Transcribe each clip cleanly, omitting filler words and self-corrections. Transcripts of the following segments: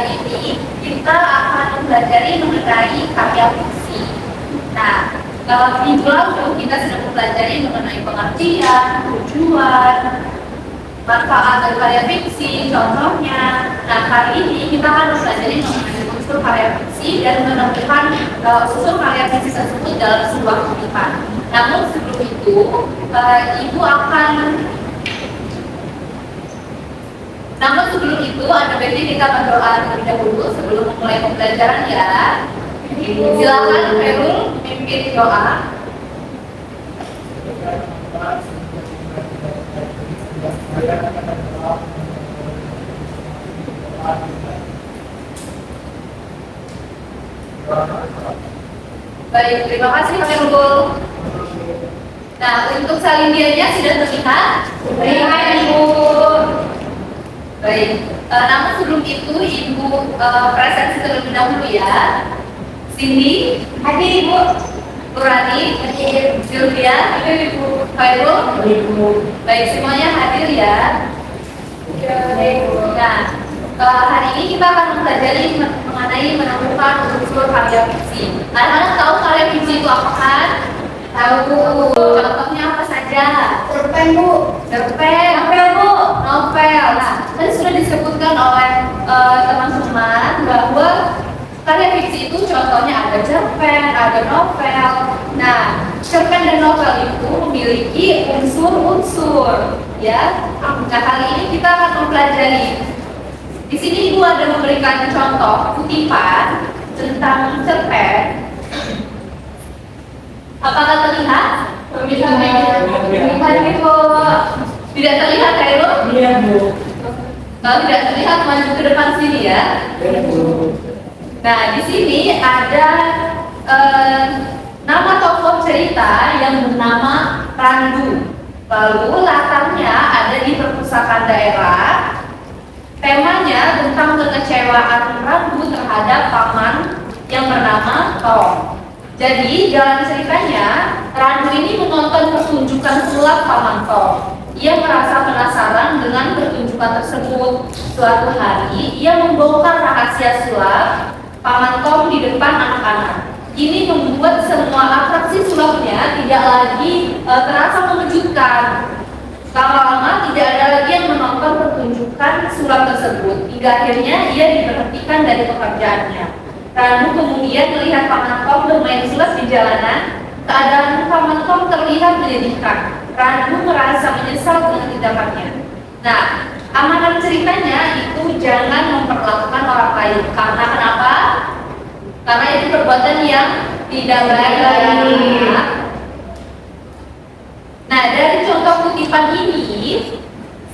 kali ini kita akan mempelajari mengenai karya fiksi. Nah, di belakang kita sudah mempelajari mengenai pengertian, tujuan, manfaat dari karya fiksi, contohnya. Nah, kali ini kita akan mempelajari mengenai unsur karya fiksi dan menemukan unsur karya fiksi tersebut dalam sebuah kutipan. Namun sebelum itu, Ibu akan ada baiknya kita berdoa terlebih dahulu sebelum memulai pembelajaran ya. Silakan Khairul memimpin doa. Baik, terima kasih Pak Khairul. Nah, untuk salindiannya sudah terlihat? Terlihat Ibu. Baik, namun sebelum itu Ibu presentasi terlebih dahulu ya. Cindy, hadir Ibu. Nurani, hadir. Sylvia, hadir Ibu. Khairul, baik semuanya hadir ya. Nah, hari ini kita akan mempelajari mengenai menemukan unsur karya fiksi. Anak-anak tahu karya fiksi itu apa kan? Tahu. Contohnya apa saja? Cerpen Bu. Cerpen. Novel Bu. Novel. Nah, tadi sudah disebutkan oleh teman-teman bahwa karya fiksi itu contohnya ada cerpen, ada novel. Nah, cerpen dan novel itu memiliki unsur-unsur, ya. Nah, kali ini kita akan mempelajari. Di sini Ibu ada memberikan contoh kutipan tentang cerpen. Apakah terlihat? Terlihat Ibu. Tidak terlihat Khairul? Iya Bu. Kalau tidak terlihat maju ke depan sini ya. Nah, di sini ada nama tokoh cerita yang bernama Randu. Lalu latarnya ada di perpustakaan daerah. Temanya tentang kekecewaan Randu terhadap paman yang bernama Tom. Jadi jalan ceritanya, Randu ini menonton pertunjukan sulap paman Tom. Ia merasa penasaran dengan pertunjukan tersebut. Suatu hari, ia membongkar rahasia sulap paman Tom di depan anak-anak. Ini membuat semua atraksi sulapnya tidak lagi terasa mengejutkan. Lama-lama tidak ada lagi yang menonton pertunjukan sulap tersebut. Hingga akhirnya ia diberhentikan dari pekerjaannya. Randu kemudian melihat paman Tom bermain sulap di jalanan. Keadaan paman Tom terlihat menyedihkan. Randu merasa menyesal dengan tindakannya. Nah, amanat ceritanya itu jangan memperlakukan orang lain. Karena kenapa? Karena itu perbuatan yang tidak baik. Nah, dari contoh kutipan ini,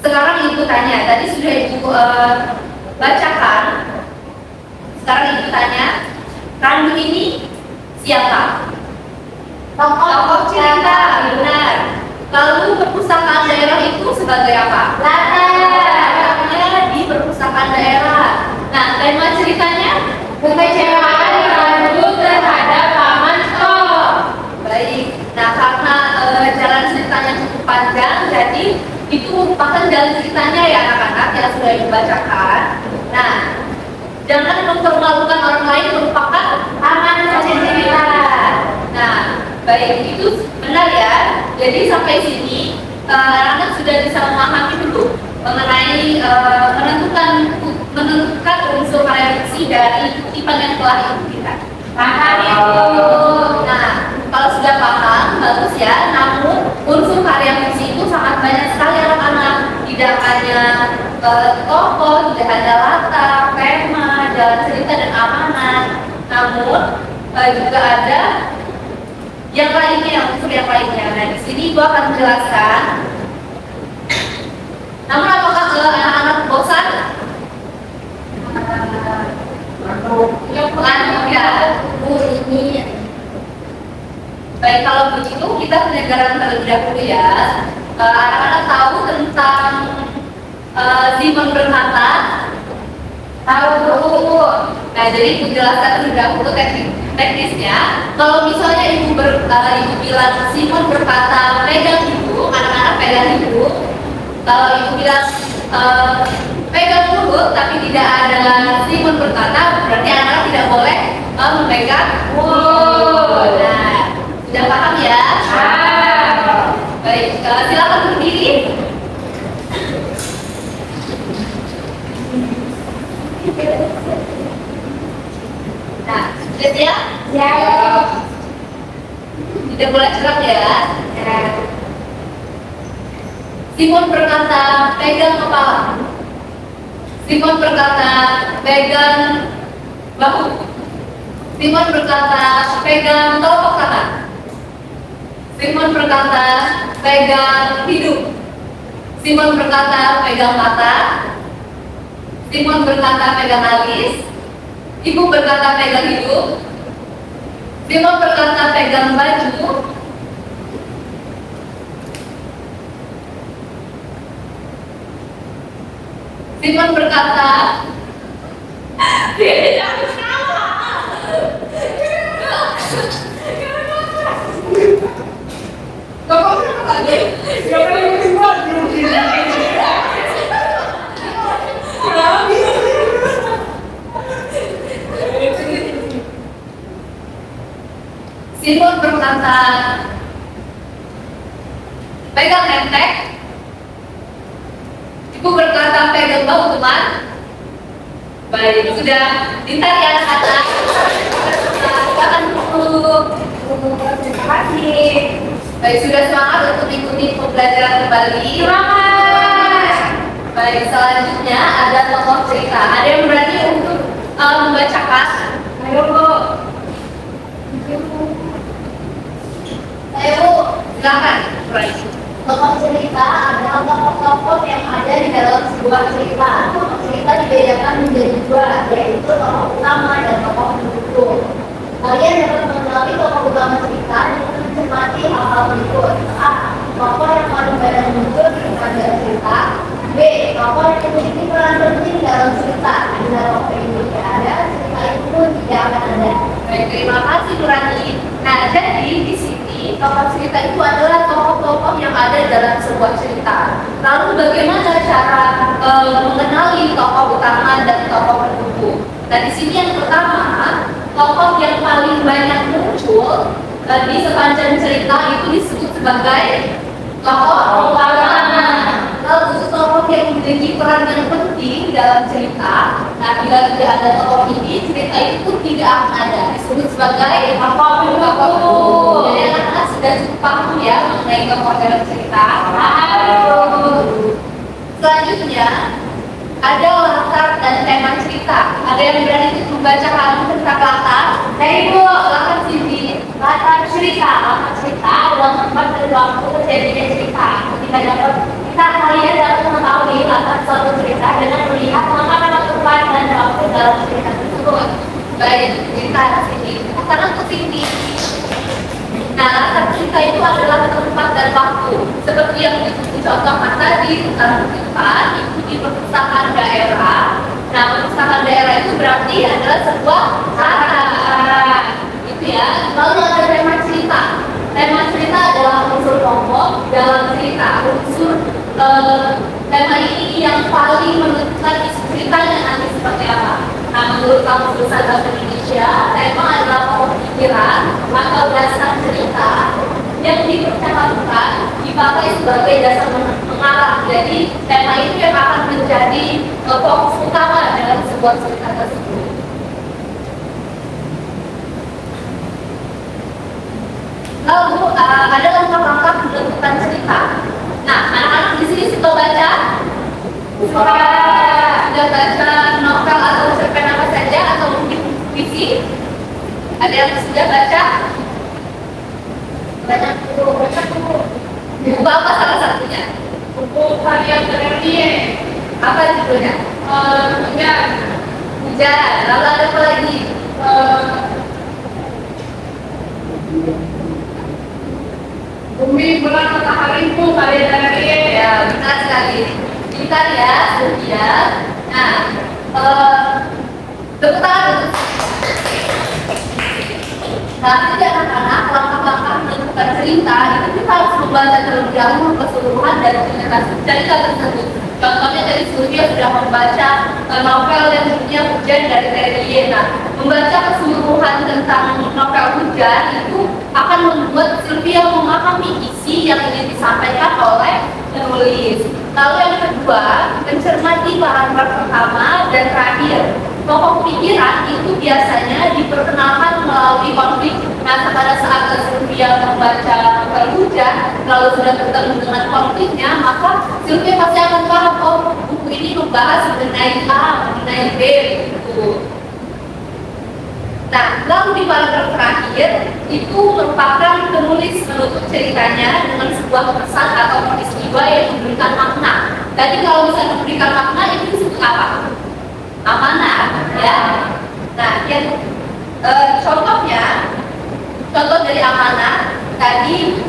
sekarang Ibu tanya. Tadi sudah Ibu bacakan. Sekarang Ibu tanya, Randu ini siapa? Tokoh cerita, benar. Lalu perpustakaan daerah itu sebagai apa? Latarnya di perpustakaan daerah. Nah, tema ceritanya kekecewaan Randu terhadap paman Tom. Baik. Nah, karena jalan ceritanya cukup panjang, jadi itu merupakan jalan ceritanya ya anak-anak yang sudah dibacakan. Nah, jangan mempermalukan orang lain merupakan amanat cerita. Nah, baik, itu benar ya. Jadi sampai sini anak-anak sudah bisa memahami dulu mengenai menentukan unsur karya fiksi dari kutipan yang telah Ibu kita. Paham Ibu? Nah, kalau sudah paham bagus ya. Namun unsur karya fiksi itu sangat banyak sekali anak-anak. Tidak hanya tokoh, tidak hanya latar, tema, jalan cerita dan amanat. Namun juga ada yang lainnya, unsur yang lainnya. Nah, di sini Ibu akan menjelaskan. Namun apakah anak-anak bosan? Ini. Baik, kalau begitu kita penyegaran terlebih dahulu ya. Anak-anak tahu tentang Simon berkata? Tahu Bu. Nah, jadi Ibu jelaskan terlebih dahulu teknisnya. Kalau misalnya Ibu bilang Simon berkata pegang Ibu, anak-anak pegang Ibu. Kalau Ibu bilang pegang mulut tapi tidak ada Simon berkata berarti anak tidak boleh memegang mulut. Nah, sudah paham ya? Baik, silakan berdiri. Nah, sudah siap? Siap. Tidak boleh curang ya. Simon berkata, pegang kepala. Simon berkata, pegang bahu. Simon berkata, pegang telapak tangan. Simon berkata, pegang hidung. Simon berkata, pegang mata. Simon berkata, pegang alis. Ibu berkata, pegang hidung. Simon berkata, pegang baju. Simon berkata, Simon berkata, pegang nentek. Ibu berkata, pegang bahu teman. Baik, sudah ditarik anak-anak. Silakan duduk. Terima kasih. Baik, sudah semangat untuk ikuti pembelajaran kembali. Semangat. Baik, selanjutnya ada tokoh cerita. Ada yang berani untuk membacakan? Ayo, Bu. Ayo, silakan. Tokoh cerita adalah tokoh-tokoh yang ada di dalam sebuah cerita. Tokoh cerita dibedakan menjadi dua, yaitu tokoh utama dan tokoh pendukung. Kalian dapat mengenali tokoh utama cerita dengan mencermati hal-hal berikut: A. Tokoh yang paling banyak muncul di dalam cerita. B. Tokoh yang memiliki peran penting dalam cerita. Bila tokoh ini tidak ada, cerita itu pun tidak akan ada. Baik, terima kasih Nurani. Nah, jadi di sini tokoh cerita itu adalah tokoh-tokoh yang ada dalam sebuah cerita. Lalu bagaimana cara mengenali tokoh utama dan tokoh pendukung? Nah, di sini yang pertama, tokoh yang paling banyak muncul di sepanjang cerita itu disebut sebagai tokoh utama. Lalu tokoh yang memiliki peran yang penting dalam cerita. Nah, bila tidak ada tokoh ini, cerita itu pun tidak akan ada. Disebut sebagai tokoh pendukung. Jadi anak-anak sudah cukup paham ya mengenai tokoh dalam cerita. Selanjutnya ada latar dan tema cerita. Ada yang berani untuk membacakan tentang latar? Ibu, latar sini. Latar cerita adalah tempat dan waktu terjadinya cerita. Kalian dapat mengetahui latar suatu cerita dengan melihat mana tempat dan waktu dalam cerita tersebut. Baik, cerita sini. Sekarang ke sini. Nah, latar cerita itu adalah tempat dan waktu. Seperti yang dicontohkan tadi, tempat itu di perpustakaan daerah. Nah, perpustakaan daerah itu berarti adalah sebuah latar. Itu ya. Lalu ada tema cerita. Tema cerita adalah unsur pokok dalam cerita. Unsur tema ini yang paling menentukan isi ceritanya nanti seperti apa. Nah, menurut Kamus Besar Bahasa Indonesia, tema adalah pokok pikiran atau dasar cerita yang dipercakapan dipakai sebagai dasar mengarah. Jadi tema itu yang akan menjadi fokus utama dalam sebuah cerita tersebut. Lalu ada langkah-langkah pembentukan cerita. Nah, anak-anak di sini suka baca? Sudah baca novel atau cerpen apa saja atau mungkin puisi? Ada yang sudah baca? Baca buku. Buku apa salah satunya? Buku Karya Bernie. Apa judulnya? Hujan. Lalu ada apa lagi? Bumi, bulan, matahariku, Karya Bernie. Ya, benar sekali. Pintar ya, Sofia. Nah, tepuk tangan. Nah, jadi anak-anak, langkah-langkah menentukan cerita itu kita harus membaca terlebih dahulu keseluruhan dari cerita tersebut. Contohnya dari Sofia sudah membaca novel yang judulnya Hujan dari Nah, membaca keseluruhan tentang novel Hujan itu akan membuat Sylvia memahami isi yang ingin disampaikan oleh penulis. Lalu yang kedua, mencermati paragraf pertama dan terakhir. Pokok pikiran itu biasanya diperkenalkan melalui konflik. Nah, pada saat Sylvia membaca novel Hujan, kalau sudah ketemu dengan konfliknya, maka Sylvia pasti akan paham, oh, buku ini membahas mengenai A, mengenai B, gitu. Nah, lalu di paragraf terakhir itu merupakan penulis menutup ceritanya dengan sebuah pesan atau peristiwa yang memberikan makna. Tadi kalau bisa memberikan makna itu disebut apa? Amanat, ya. Nah, yang contoh dari amanat tadi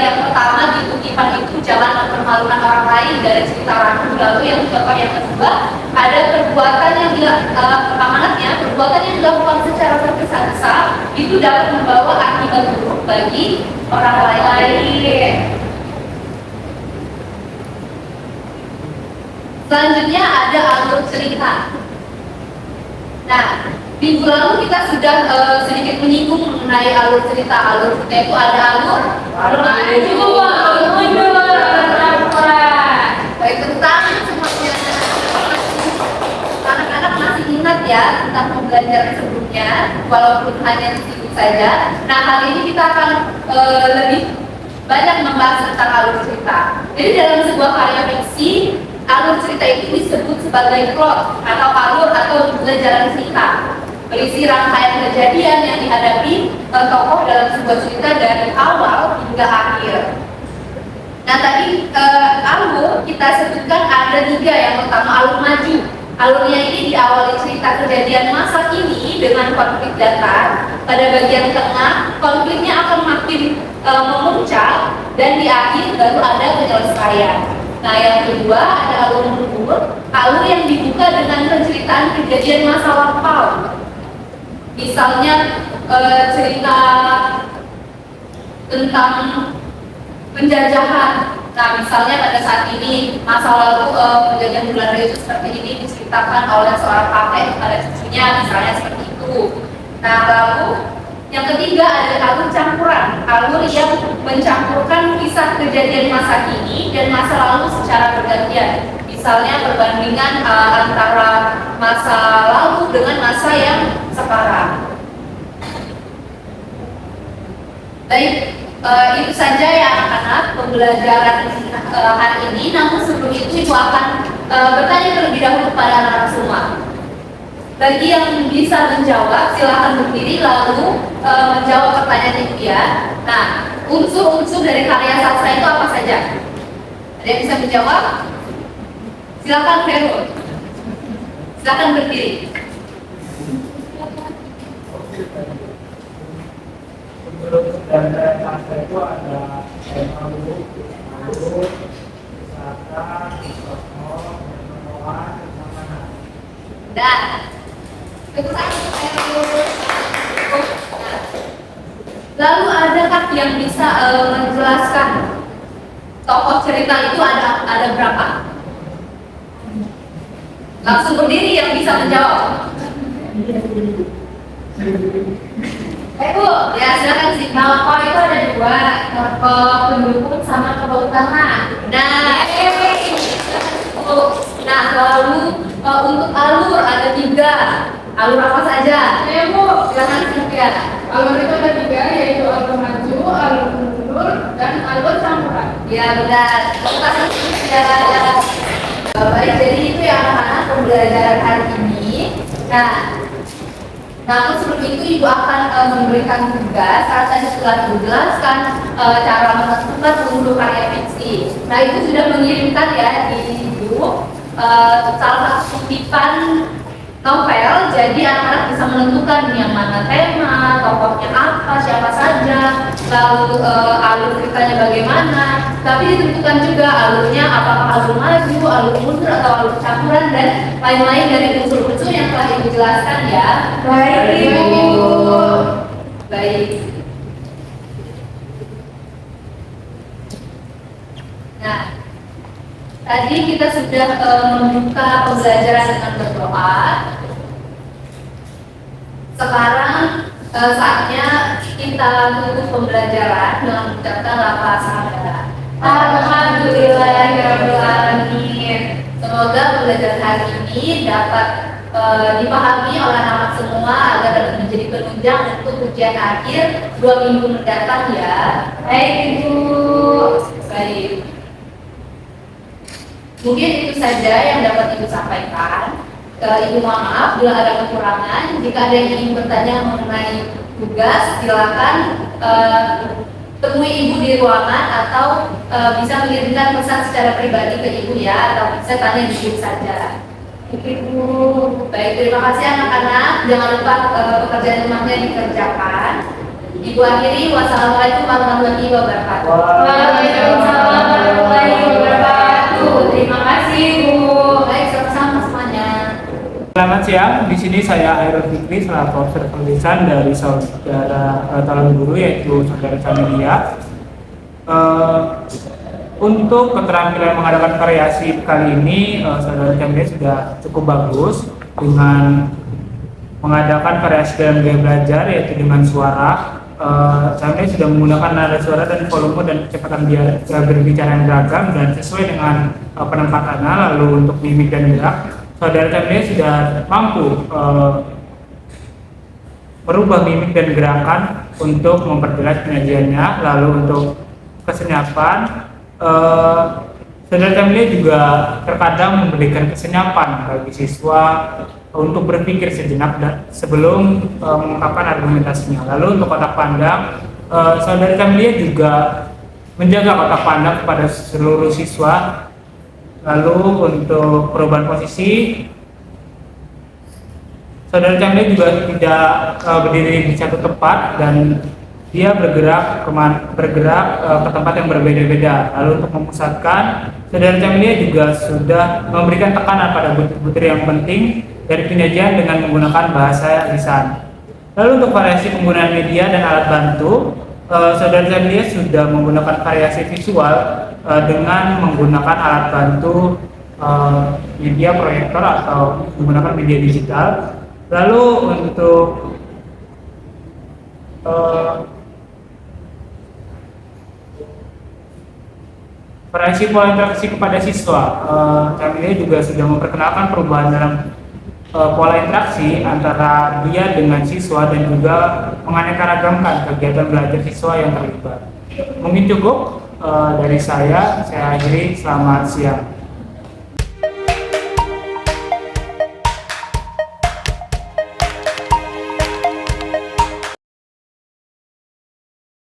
yang pertama di kutipan itu jangan mempermalukan orang lain dari cerita Randu. Lalu yang contoh yang kedua ada perbuatan yang amanatnya perbuatan yang dilakukan secara tergesa-gesa itu dapat membawa akibat buruk bagi orang lain. Selanjutnya ada alur cerita. Nah, minggu lalu kita sudah sedikit menyinggung mengenai alur cerita. Alur cerita itu ada alur baik tentang semuanya. Anak-anak masih ingat ya tentang pembelajaran sebelumnya, walaupun hanya sedikit saja. Nah, kali ini kita akan lebih banyak membahas tentang alur cerita. Jadi dalam sebuah karya fiksi, alur cerita itu disebut sebagai plot atau alur atau jalan cerita, berisi rangkaian kejadian yang dihadapi tokoh dalam sebuah cerita dari awal hingga akhir. Nah, tadi alur kita sebutkan ada 3. Yang pertama alur maju. Alurnya ini diawali cerita kejadian masa kini dengan konflik datar. Pada bagian tengah konfliknya akan makin memuncak dan di akhir baru ada penyelesaian. Nah, yang kedua ada alur mundur, alur yang dibuka dengan penceritaan kejadian masa lampau. Misalnya cerita tentang penjajahan. Nah, misalnya pada saat ini masa lalu penjajahan Belanda itu seperti ini diceritakan oleh seorang kakek kepada cucunya, misalnya seperti itu. Nah, lalu yang ketiga ada alur campuran, alur yang mencampurkan kisah kejadian masa kini dan masa lalu secara bergantian. Misalnya perbandingan antara masa lalu dengan masa yang sekarang. Baik, itu saja ya anak-anak pembelajaran hari ini. Namun sebelum itu Ibu akan bertanya terlebih dahulu kepada anak-anak semua. Bagi yang bisa menjawab, silahkan berdiri lalu menjawab pertanyaan itu ya. Nah, unsur-unsur dari karya sastra itu apa saja? Ada yang bisa menjawab? Silahkan Vero. Silahkan berdiri. Menurut standar sastra itu ada alur, wisata, tokoh, penemuan, amanat. Dan lalu adakah yang bisa menjelaskan tokoh cerita itu ada berapa? Langsung berdiri yang bisa menjawab. Bu, ya silakan sih. Tokoh itu ada 2, tokoh pendukung sama tokoh utama. Nah, lalu untuk alur ada 3. Alur apa saja? Bu, Silakan Sylvia. alur itu ada 3, yaitu alur maju, alur mundur, dan alur campuran. Ya benar. Baik, jadi itu ya anak-anak pembelajaran hari ini. Namun sebelum itu Ibu akan memberikan tugas saat tadi setelah dijelaskan cara menentukan unsur karya fiksi. Nah, itu sudah mengirimkan ya di Ibu salah satu kutipan novel, jadi anak-anak bisa menentukan yang mana tema, tokohnya apa, siapa saja, lalu alur ceritanya bagaimana. Tapi ditentukan juga alurnya apakah alur maju, alur mundur, atau alur campuran dan lain-lain dari unsur-unsur yang telah Ibu jelaskan ya. Baik, Ibu. Baik. Nah, tadi kita sudah membuka pembelajaran dengan berdoa. Sekarang saatnya kita tutup pembelajaran dengan mengucapkan lafaz hamdalah. Alhamdulillahirabbil alamin. Semoga pembelajaran hari ini dapat dipahami oleh anak semua agar dapat menjadi penunjang untuk ujian akhir 2 minggu mendatang ya. Baik Ibu. Baik. Mungkin itu saja yang dapat Ibu sampaikan. Ibu mohon maaf bila ada kekurangan. Jika ada yang ingin bertanya mengenai tugas, silakan temui Ibu di ruangan atau bisa mengirimkan pesan secara pribadi ke Ibu ya, atau bisa tanya di Ibu saja. Ibu. Baik, terima kasih anak-anak. Jangan lupa pekerjaan rumahnya dikerjakan. Ibu akhiri, wassalamualaikum warahmatullahi wabarakatuh. Waalaikumsalam warahmatullahi wabarakatuh. Terima kasih Ibu. Baik, sama-sama semuanya. Selamat siang, di sini saya Hairul Fikri selaku officer tulisan dari saudara calon guru yaitu saudara Camelia. Untuk keterampilan mengadakan variasi kali ini saudara Camelia sudah cukup bagus dengan mengadakan variasi dalam gaya belajar yaitu dengan suara. Camelia sudah menggunakan nada suara dan volume dan kecepatan berbicara yang beragam dan sesuai dengan penempatannya. Lalu untuk mimik dan gerak, saudara Camelia sudah mampu merubah mimik dan gerakan untuk memperjelas penyajiannya. Lalu untuk kesenyapan, saudara Camelia juga terkadang memberikan kesenyapan bagi siswa untuk berpikir sejenak sebelum mengungkapkan argumentasinya. Lalu untuk kotak pandang, saudara Camelia juga menjaga kotak pandang kepada seluruh siswa. Lalu untuk perubahan posisi, saudara Camelia juga tidak berdiri di satu tempat dan dia bergerak ke tempat yang berbeda-beda. Lalu untuk memusatkan, saudara Camelia juga sudah memberikan tekanan pada butir-butir yang penting dari penyajian dengan menggunakan bahasa lisan. Lalu untuk variasi penggunaan media dan alat bantu, saudara Camelia sudah menggunakan variasi visual dengan menggunakan alat bantu media proyektor atau menggunakan media digital. Lalu untuk variasi pola interaksi kepada siswa, Camelia juga sudah memperkenalkan perubahan dalam pola interaksi antara dia dengan siswa dan juga menganeka-ragamkan kegiatan belajar siswa yang terlibat. Mungkin cukup dari saya akhiri, selamat siang.